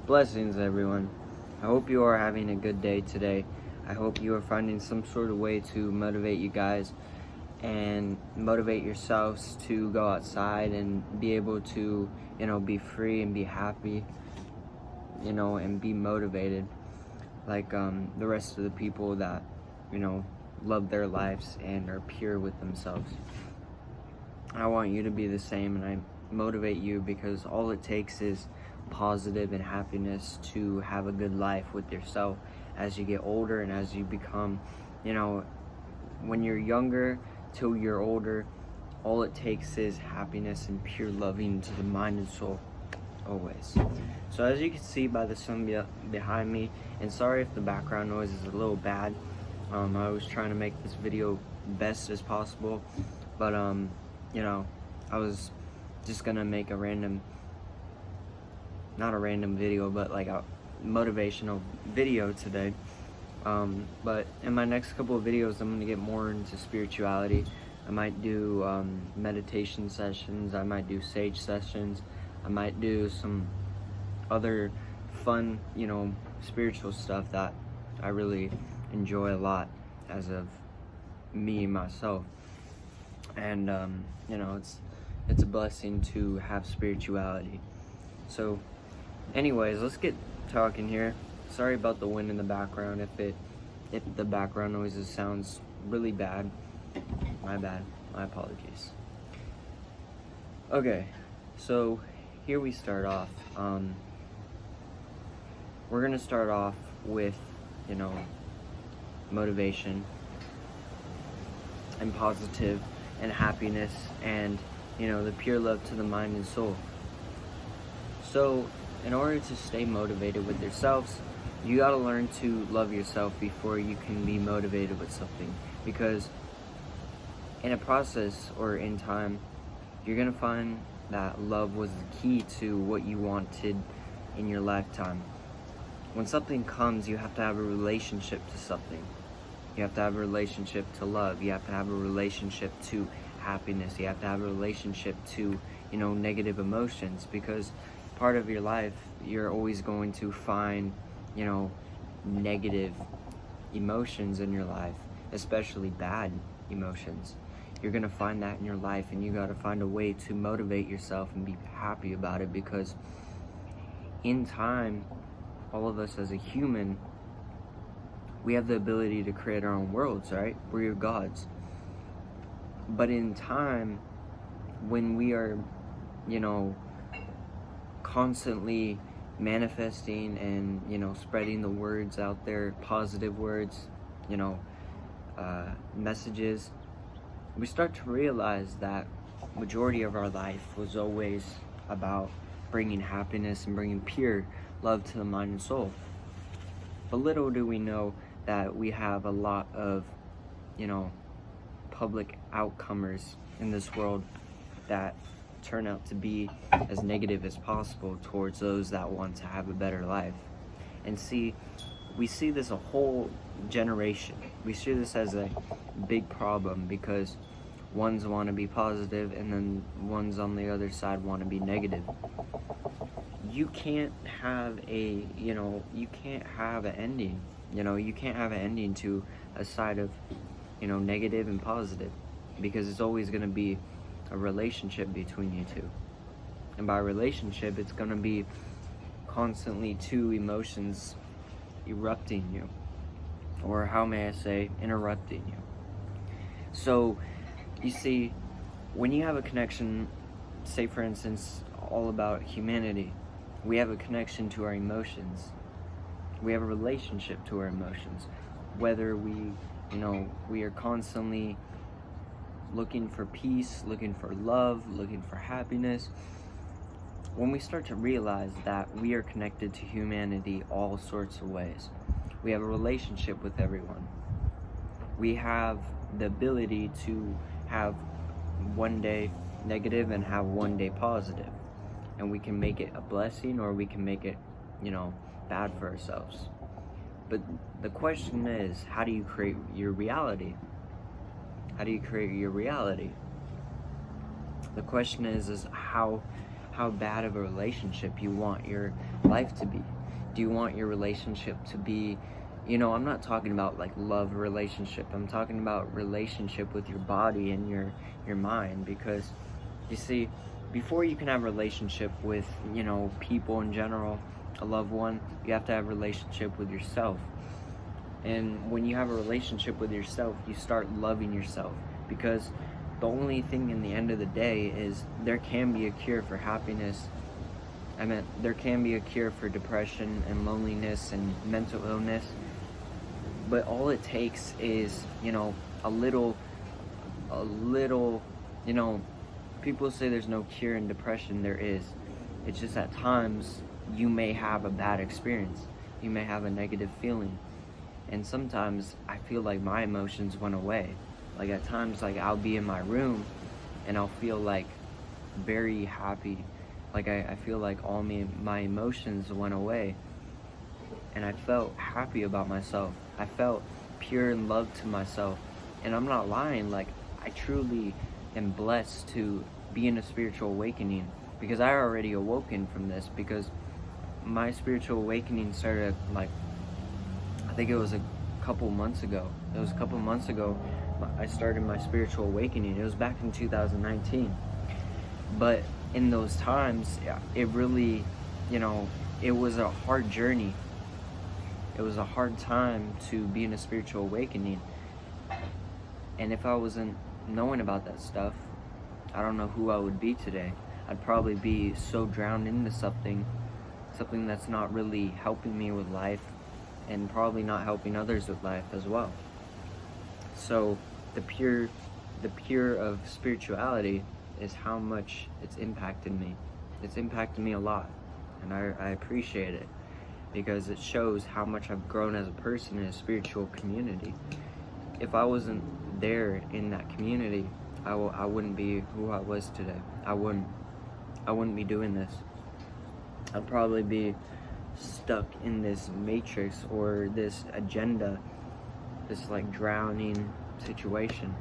Blessings, everyone. I hope you are having a good day today. I hope you are finding some sort of way to motivate you guys and motivate yourselves to go outside and be able to, be free and be happy, and be motivated like the rest of the people that, love their lives and are pure with themselves. I want you to be the same, and I motivate you because all it takes is positive and happiness to have a good life with yourself as you get older and as you become, when you're younger till you're older, all it takes is happiness and pure loving to the mind and soul, always. So as you can see by the sun behind me, and sorry if the background noise is a little bad, I was trying to make this video best as possible, but I was just gonna make not a random video, but like a motivational video today. But in my next couple of videos, I'm gonna get more into spirituality. I might do meditation sessions, I might do sage sessions, I might do some other fun, spiritual stuff that I really enjoy a lot as of me, myself. And it's a blessing to have spirituality. So anyways, let's get talking here. Sorry about the wind in the background. If the background noises sounds really bad, my bad, my apologies. Okay, so here we start off. We're gonna start off with motivation and positive and happiness and the pure love to the mind and soul. So in order to stay motivated with yourselves, you got to learn to love yourself before you can be motivated with something, because in a process or in time, you're gonna find that love was the key to what you wanted in your lifetime. When something comes, you have to have a relationship to something. You have to have a relationship to love. You have to have a relationship to happiness. You have to have a relationship to, negative emotions, because part of your life, you're always going to find, negative emotions in your life, especially bad emotions. You're gonna find that in your life, and you gotta find a way to motivate yourself and be happy about it, because in time, all of us as a human, we have the ability to create our own worlds, right? We're your gods. But in time, when we are, constantly manifesting and, spreading the words out there, positive words, messages, we start to realize that majority of our life was always about bringing happiness and bringing pure love to the mind and soul. But little do we know that we have a lot of, public outcomers in this world that turn out to be as negative as possible towards those that want to have a better life. And we see this a whole generation. We see this as a big problem, because ones want to be positive and then ones on the other side want to be negative. You can't have you can't have an ending. You can't have an ending to a side of, negative and positive, because it's always going to be a relationship between you two. And by relationship, it's going to be constantly two emotions erupting you, or how may I say, interrupting you. So you see, when you have a connection, say for instance, all about humanity, we have a connection to our emotions. We have a relationship to our emotions. Whether we are constantly looking for peace, looking for love, looking for happiness. When we start to realize that we are connected to humanity all sorts of ways, we have a relationship with everyone. We have the ability to have one day negative and have one day positive. And we can make it a blessing, or we can make it, bad for ourselves. But the question is, how do you create your reality? How do you create your reality? The question is how how bad of a relationship you want your life to be. Do you want your relationship to be, I'm not talking about like love relationship. I'm talking about relationship with your body and your mind, because you see, before you can have a relationship with, people in general, a loved one, you have to have a relationship with yourself. And when you have a relationship with yourself, you start loving yourself, because the only thing in the end of the day is there can be a cure for happiness. There can be a cure for depression and loneliness and mental illness, but all it takes is, a little, people say there's no cure in depression. There is. It's just at times you may have a bad experience. You may have a negative feeling. And sometimes I feel like my emotions went away. Like at times, like I'll be in my room and I'll feel like very happy. Like I feel like all my emotions went away. And I felt happy about myself. I felt pure in love to myself. And I'm not lying, like I truly am blessed to be in a spiritual awakening, because I already awoken from this, because my spiritual awakening started like, I think it was a couple months ago. I started my spiritual awakening. It was back in 2019. But in those times, it really, it was a hard journey. It was a hard time to be in a spiritual awakening. And if I wasn't knowing about that stuff, I don't know who I would be today. I'd probably be so drowned into something that's not really helping me with life, and probably not helping others with life as well. So the pure of spirituality is how much it's impacted me. It's impacted me a lot, and I appreciate it, because it shows how much I've grown as a person in a spiritual community. If I wasn't there in that community, I wouldn't be who I was today. I wouldn't be doing this. I'd probably be stuck in this matrix or this agenda, this like drowning situation.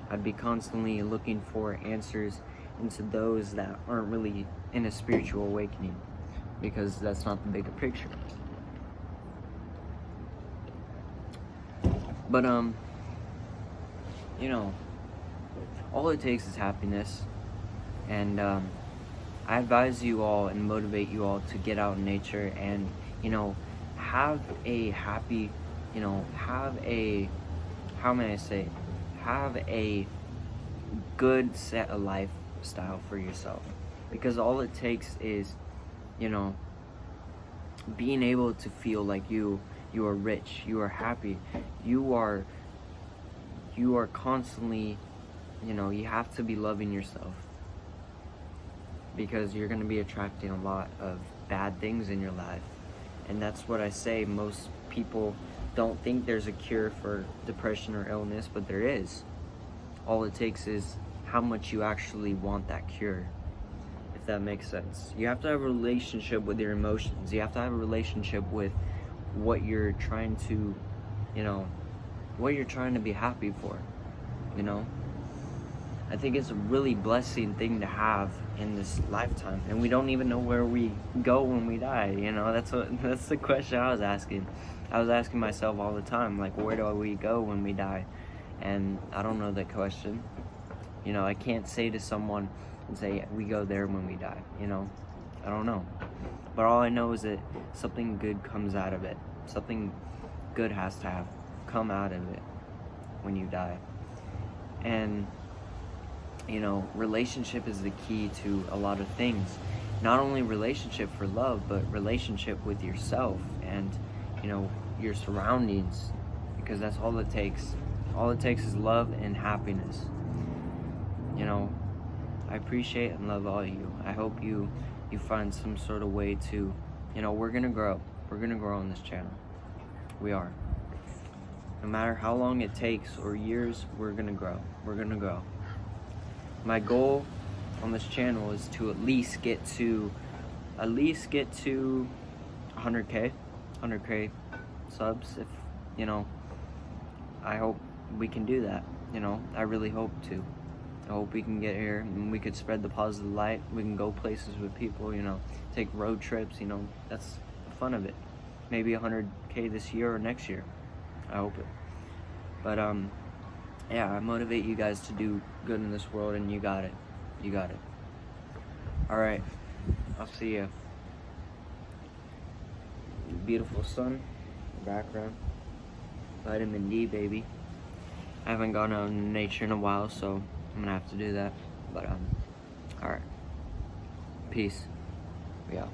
I'd be constantly looking for answers into those that aren't really in a spiritual awakening, because that's not the bigger picture. But all it takes is happiness, and I advise you all and motivate you all to get out in nature and, have a happy, have a good set of lifestyle for yourself. Because all it takes is, being able to feel like you are rich, you are happy, you are constantly, you have to be loving yourself. Because you're going to be attracting a lot of bad things in your life. And that's what I say. Most people don't think there's a cure for depression or illness, but there is. All it takes is how much you actually want that cure, if that makes sense. You have to have a relationship with your emotions. You have to have a relationship with what you're trying to, what you're trying to be happy for, I think it's a really blessing thing to have in this lifetime, and we don't even know where we go when we die. That's the question I was asking. I was asking myself all the time, like, where do we go when we die? And I don't know that question. I can't say to someone and say we go there when we die. I don't know. But all I know is that something good comes out of it. Something good has to come out of it when you die. And relationship is the key to a lot of things. Not only relationship for love, but relationship with yourself and, your surroundings, because that's all it takes. All it takes is love and happiness. I appreciate and love all of you. I hope you find some sort of way to, we're gonna grow. We're gonna grow on this channel. We are. No matter how long it takes or years, we're gonna grow. We're gonna grow. My goal on this channel is to at least get to 100k subs. If I hope we can do that. I really hope to. I hope we can get here and we could spread the positive light. We can go places with people, you know, take road trips, you know, that's the fun of it. Maybe 100K this year or next year. I hope it. But yeah, I motivate you guys to do good in this world, and you got it. You got it. All right, I'll see ya. Beautiful sun, background. Vitamin D, baby. I haven't gone out in nature in a while, so I'm gonna have to do that. But all right. Peace. We out.